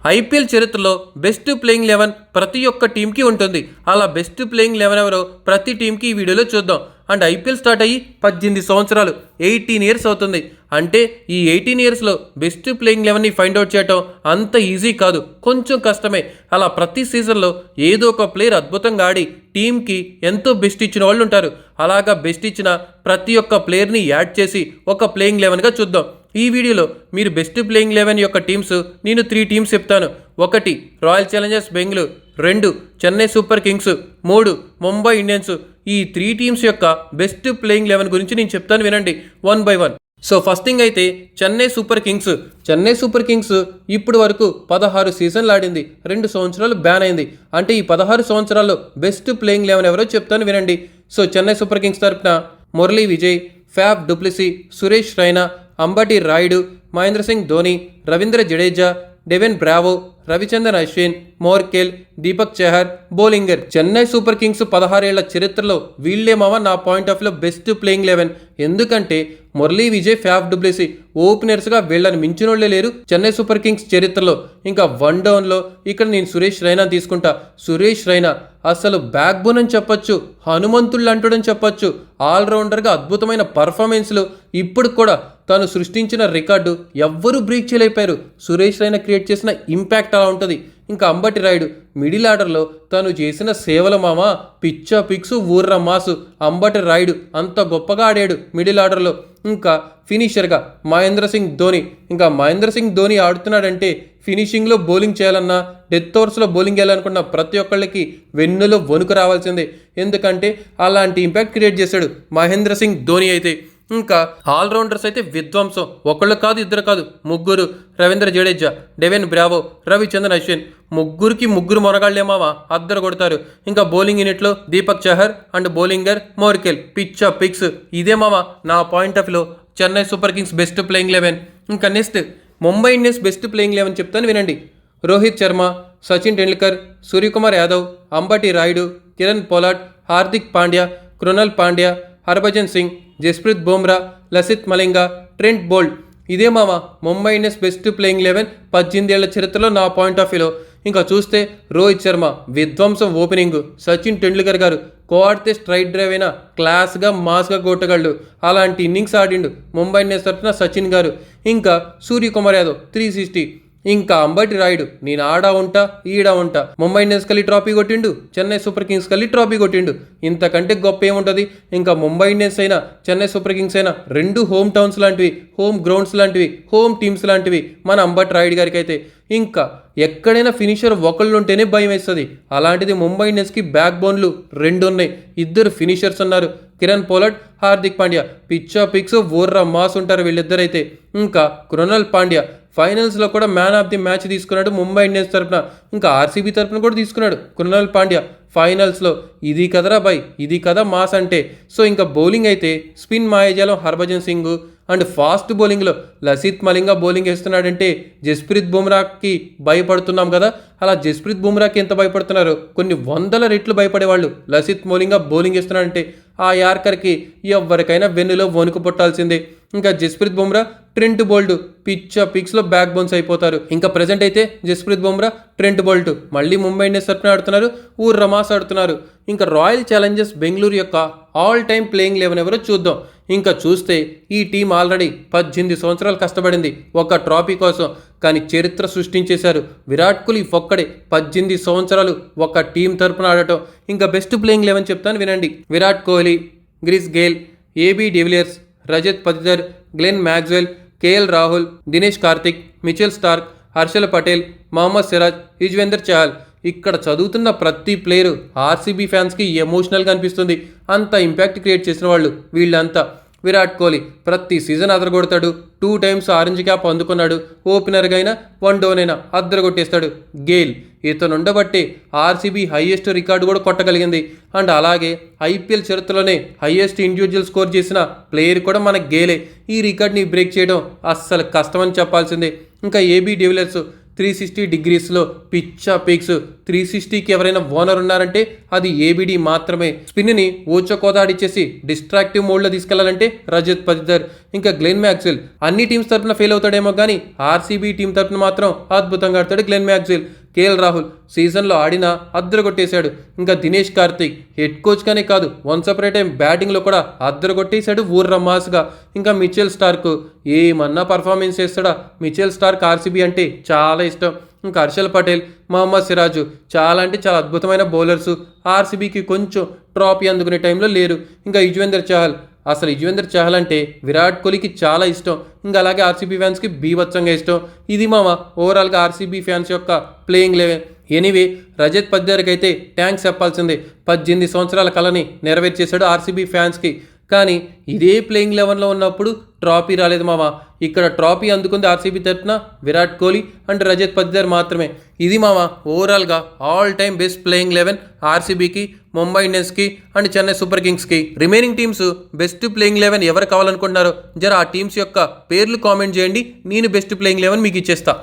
IPL చరిత్రలో best playing 11 ప్రతి ఒక్క టీంకి ఉంటుంది. అలా బెస్ట్ ప్లేయింగ్ 11 ఎవరో ప్రతి టీంకి ఈ వీడియోలో చూద్దాం. అండ్ ఐపీఎల్ స్టార్ట్ అయ్యి 18 సంవత్సరాలు 18 ఇయర్స్ అవుతుంది. అంటే ఈ 18 ఇయర్స్లో బెస్ట్ ప్లేయింగ్ 11ని ఫైండ్ అవుట్ చేయటం అంత ఈజీ కాదు, కొంచెం కష్టమే. అలా ప్రతి సీజన్లో ఏదో ఒక ప్లేయర్ అద్భుతంగా ఆడి టీంకి ఎంతో బెస్ట్ ఇచ్చిన వాళ్ళు ఉంటారు. అలాగా బెస్ట్ ఇచ్చిన ప్రతి ఒక్క ప్లేయర్ని యాడ్ చేసి ఒక ప్లేయింగ్ 11గా చూద్దాం. ఈ వీడియోలో మీరు బెస్ట్ ప్లేయింగ్ 11 యొక్క టీమ్స్ నేను 3 టీమ్స్ చెప్తాను. 1 royal Challengers Bengaluru, 2 Chennai Super Kings, 3 Mumbai Indians. ఈ 3 టీమ్స్ యొక్క బెస్ట్ ప్లేయింగ్ 11 గురించి నేను చెప్తాను, వినండి one by one. So first thing అయితే Chennai Super Kings. Chennai Super Kings ఇప్పుడు వరకు 16 సీజన్లు ఆడింది, 2 సంవత్సరాలు బ్యాన్ అయింది. అంటే ఈ 16 సంవత్సరాల్లో బెస్ట్ ప్లేయింగ్ 11 ఎవరో చెప్తాను, వినండి. సో చెన్నై సూపర్ కింగ్స్ తరపున Murali Vijay, Faf du Plessis, Suresh Raina, Ambati Rayudu, Mahendra Singh Dhoni, Ravindra Jadeja, Dwayne Bravo, Ravichandran Ashwin, Morkel, Deepak Chahar, Bollinger. Chennai Super Kings 16 ఏళ్ల చరిత్రలో వీళ్ళేమావా నా పాయింట్ ఆఫ్ లో బెస్ట్ ప్లేయింగ్ 11. ఎందుకంటే మురళీ విజయ్, ఫ్యాబ్ డూప్లెసీ ఓపెనర్స్గా వీళ్ళని మించినోళ్లే లేరు చెన్నై సూపర్ కింగ్స్ చరిత్రలో. ఇంకా వన్ డౌన్లో ఇక్కడ నేను సురేష్ రైనా తీసుకుంటా. సురేష్ రైనా అసలు బ్యాక్ బోన్ అని చెప్పొచ్చు, హనుమంతుళ్ళు అంటుడని చెప్పొచ్చు. ఆల్రౌండర్గా అద్భుతమైన పర్ఫార్మెన్స్లు. ఇప్పుడు కూడా తను సృష్టించిన రికార్డు ఎవ్వరూ బ్రేక్ చేయలేకపోయారు. సురేష్ రైనా క్రియేట్ చేసిన ఇంపాక్ట్ అలా ఉంటుంది. ఇంకా అంబటి రాయుడు మిడిల్ ఆర్డర్లో తను చేసిన సేవల మామ పిచ్చా పిక్స్ ఊర్ర మాసు. అంబటి రాయుడు అంత గొప్పగా ఆడాడు మిడిల్ ఆర్డర్లో. ఇంకా ఫినిషర్గా మహేంద్ర సింగ్ ధోని. ఇంకా మహేంద్ర సింగ్ ధోని ఆడుతున్నాడంటే ఫినిషింగ్లో బౌలింగ్ చేయాలన్నా, డెత్ ఓవర్స్లో బౌలింగ్ చేయాలనుకున్న ప్రతి ఒక్కళ్ళకి వెన్నులో వణుకు రావాల్సిందే. ఎందుకంటే అలాంటి ఇంపాక్ట్ క్రియేట్ చేశాడు మహేంద్ర సింగ్ ధోని అయితే. ఇంకా ఆల్రౌండర్స్ అయితే విధ్వంసం. ఒకళ్ళు కాదు, ఇద్దరు కాదు, ముగ్గురు. Ravindra Jadeja, Dwayne Bravo, Ravichandran Ashwin. ముగ్గురు మొనగాళ్ళేమావా అద్దరు కొడతారు. ఇంకా బౌలింగ్ యూనిట్లో Deepak Chahar and Bollinger Morkel. పిచ్చా పిక్స్. ఇదేమావా నా పాయింట్ ఆఫ్ లో Chennai Super Kings best playing 11. ఇంకా next Mumbai Indians best playing 11 చెప్తాను, వినండి. Rohit Sharma, Sachin Tendulkar, Suryakumar Yadav, Ambati Rayudu, Kiran Pollard, Hardik Pandya, Krunal Pandya, Harbhajan Singh, Jasprit Bumrah, Lasith Malinga, Trent Boult. ఇదే మామ ముంబై ఇండియన్స్ బెస్ట్ ప్లేయింగ్ 11 18 ఏళ్ల చరిత్రలో నా పాయింట్ ఆఫ్ వ్యూలో. ఇంకా చూస్తే రోహిత్ శర్మ విధ్వంసం ఓపెనింగ్. సచిన్ టెండూల్కర్ గారు కోఆడితే స్ట్రైట్ డ్రైవ్ అయినా క్లాస్గా మాస్గా కొట్టగలడు. అలాంటి ఇన్నింగ్స్ ఆడిండు ముంబై ఇండియన్స్ తరఫున సచిన్ గారు. ఇంకా సూర్యకుమార్ యాదవ్ 360. ఇంకా అంబటి రాయుడు నేను ఆడా ఉంటా ఈడా ఉంటా. ముంబై ఇండియన్స్ కలి ట్రాఫీ కొట్టిండు, చెన్నై సూపర్ కింగ్స్ కలి ట్రాఫీ కొట్టిండు. ఇంతకంటే గొప్ప ఏముంటుంది. ఇంకా ముంబై ఇండియన్స్ అయినా చెన్నై సూపర్ కింగ్స్ అయినా 2 హోమ్ టౌన్స్ లాంటివి, హోమ్ గ్రౌండ్స్ లాంటివి, హోమ్ టీమ్స్ లాంటివి మన అంబటి రాయుడు గారికి అయితే. ఇంకా ఎక్కడైనా ఫినిషర్ ఒకళ్ళు ఉంటేనే భయం వేస్తుంది. అలాంటిది ముంబై ఇండియన్స్కి బ్యాక్ బోన్లు 2 ఉన్నాయి, 2 ఫినిషర్స్ ఉన్నారు. కిరణ్ పోలార్డ్, హార్దిక్ పాండ్యా. పిచ్చా పిక్స్ ఊర్రా మాస్ ఉంటారు వీళ్ళిద్దరైతే. ఇంకా కృణాల్ పాండ్యా ఫైనల్స్లో కూడా మ్యాన్ ఆఫ్ ది మ్యాచ్ తీసుకున్నాడు ముంబై ఇండియన్స్ తరఫున. ఇంకా ఆర్సీబీ తరఫున కూడా తీసుకున్నాడు కృణాల్ పాండ్యా ఫైనల్స్లో. ఇది కదరా బాయ్, ఇది కదా మాస్ అంటే. సో ఇంకా బౌలింగ్ అయితే స్పిన్ మాయాజాలం హర్భజన్ సింగ్ అండ్ ఫాస్ట్ బౌలింగ్లో లసిత్ మలింగ బౌలింగ్ వేస్తున్నాడంటే జస్ప్రీత్ బుమ్రాకి భయపడుతున్నాం కదా. అలా జస్ప్రీత్ బుమ్రాకి ఎంత భయపడుతున్నారు, కొన్ని 100 రెట్లు భయపడేవాళ్ళు లసిత్ మలింగ బౌలింగ్ వేస్తున్నాడంటే ఆ యార్కర్కి ఎవరికైనా వెన్నులో వణుకు పుట్టాల్సిందే. ఇంకా జస్ప్రీత్ బుమ్రా, ట్రెంట్ బోల్ట్ పిచ్చా పిక్స్లో బ్యాక్ బోన్స్ అయిపోతారు. ఇంకా ప్రజెంట్ అయితే జస్ప్రీత్ బుమ్రా, ట్రెంట్ బోల్ట్ మళ్ళీ ముంబై ఇండియన్స్ తరఫున ఆడుతున్నారు, రమాస్ ఆడుతున్నారు. ఇంకా రాయల్ ఛాలెంజర్స్ బెంగళూరు యొక్క ఆల్ టైమ్ ప్లేయింగ్ 11 ఎవరో చూద్దాం. ఇంకా చూస్తే ఈ టీం ఆల్రెడీ 18 సంవత్సరాలు కష్టపడింది ఒక ట్రాఫీ కోసం, కానీ చరిత్ర సృష్టించేశారు. విరాట్ కోహ్లీ ఒక్కడే 18 సంవత్సరాలు ఒక టీం తరపున ఆడటం. ఇంకా బెస్ట్ ప్లేయింగ్ 11 చెప్తాను, వినండి. Virat Kohli, Chris Gayle, AB de Villiers, Rajat Patidar, Glenn Maxwell, KL Rahul, Dinesh Karthik, Mitchell Starc, Harshal Patel, Mohammed Siraj, Yuzvendra Chahal. ఇక్కడ చదువుతున్న ప్రతి ప్లేయరు ఆర్సీబీ ఫ్యాన్స్కి ఎమోషనల్గా అనిపిస్తుంది. అంత ఇంపాక్ట్ క్రియేట్ చేసిన వాళ్ళు వీళ్ళంతా. విరాట్ కోహ్లీ ప్రతి సీజన్ అదరగొడతాడు, 2 టైమ్స్ ఆరెంజ్ క్యాప్ అందుకున్నాడు. ఓపెనర్గా అయినా 1 డౌన్ అయినా అదరగొట్టేస్తాడు. గేల్ ఇతను ఉండబట్టే ఆర్సీబీ హైయెస్ట్ రికార్డు కూడా కొట్టగలిగింది. అండ్ అలాగే ఐపీఎల్ చరిత్రలోనే హైయెస్ట్ ఇండివిజువల్ స్కోర్ చేసిన ప్లేయర్ కూడా మన గేలే. ఈ రికార్డ్ని బ్రేక్ చేయడం అస్సలు కష్టమని చెప్పాల్సిందే. ఇంకా ఏబీ డివిలియర్స్ 360 డిగ్రీస్లో పిచ్చా పీక్స్. 360కి ఎవరైనా ఓనర్ ఉన్నారంటే అది ఏబిడి మాత్రమే. స్పిన్ని ఊచకోదాడిచ్చేసి డిస్ట్రాక్టివ్ మోడ్లో తీసుకెళ్లాలంటే రజత్ పతిదార్, ఇంకా గ్లెన్ మ్యాక్స్వెల్. అన్ని టీమ్స్ తరపున ఫెయిల్ అవుతాడేమో కానీ ఆర్సీబీ టీం తరపున మాత్రం అద్భుతంగా ఆడతాడు గ్లెన్ మ్యాక్స్వెల్. కేఎల్ రాహుల్ సీజన్లో ఆడినా అద్దరు కొట్టేశాడు. ఇంకా దినేష్ కార్తిక్ హెడ్ కోచ్గానే కాదు, వన్స్ అప్ ఏ టైం బ్యాటింగ్లో కూడా అద్దరు కొట్టేశాడు ఊర్ర మాస్గా. ఇంకా మిచెల్ స్టార్క్ ఏమన్నా పర్ఫార్మెన్స్ చేస్తాడా. మిచెల్ స్టార్క్ ఆర్సీబీ అంటే చాలా ఇష్టం. ఇంకా హర్షల్ పటేల్, మహమ్మద్ సిరాజు చాలా అంటే చాలా అద్భుతమైన బౌలర్సు. ఆర్సీబీకి కొంచెం ట్రాఫీ అందుకునే టైంలో లేరు. ఇంకా యుజ్వేంద్ర చహల్, అసలు యుజ్వేంద్ర చహల్ అంటే విరాట్ కోహ్లీకి చాలా ఇష్టం. ఇంకా అలాగే ఆర్సీబీ ఫ్యాన్స్కి బీభత్సంగా ఇష్టం. ఇది ఓవరాల్గా ఆర్సీబీ ఫ్యాన్స్ యొక్క ప్లేయింగ్ 11. ఎనీవే, రజత్ పతిదార్కి అయితే థ్యాంక్స్ చెప్పాల్సిందే. 18 సంవత్సరాల కళని నెరవేర్చేశాడు ఆర్సీబీ ఫ్యాన్స్కి. కానీ ఇదే ప్లేయింగ్ 11లో ఉన్నప్పుడు ట్రాఫీ రాలేదు ఇక్కడ ట్రాఫీ అందుకుంది ఆర్సీబీ తరఫున విరాట్ కోహ్లీ అండ్ రజత్ పతిదార్ మాత్రమే. ఇది ఓవరాల్గా ఆల్ టైమ్ బెస్ట్ ప్లేయింగ్ 11 ఆర్సీబీకి, ముంబై ఇండియన్స్కి అండ్ చెన్నై సూపర్ కింగ్స్కి. రిమైనింగ్ టీమ్స్ బెస్ట్ ప్లేయింగ్ 11 ఎవరు కావాలనుకుంటున్నారో జర ఆ టీమ్స్ యొక్క పేర్లు కామెంట్ చేయండి. నేను బెస్ట్ ప్లేయింగ్ 11 మీకు ఇచ్చేస్తా.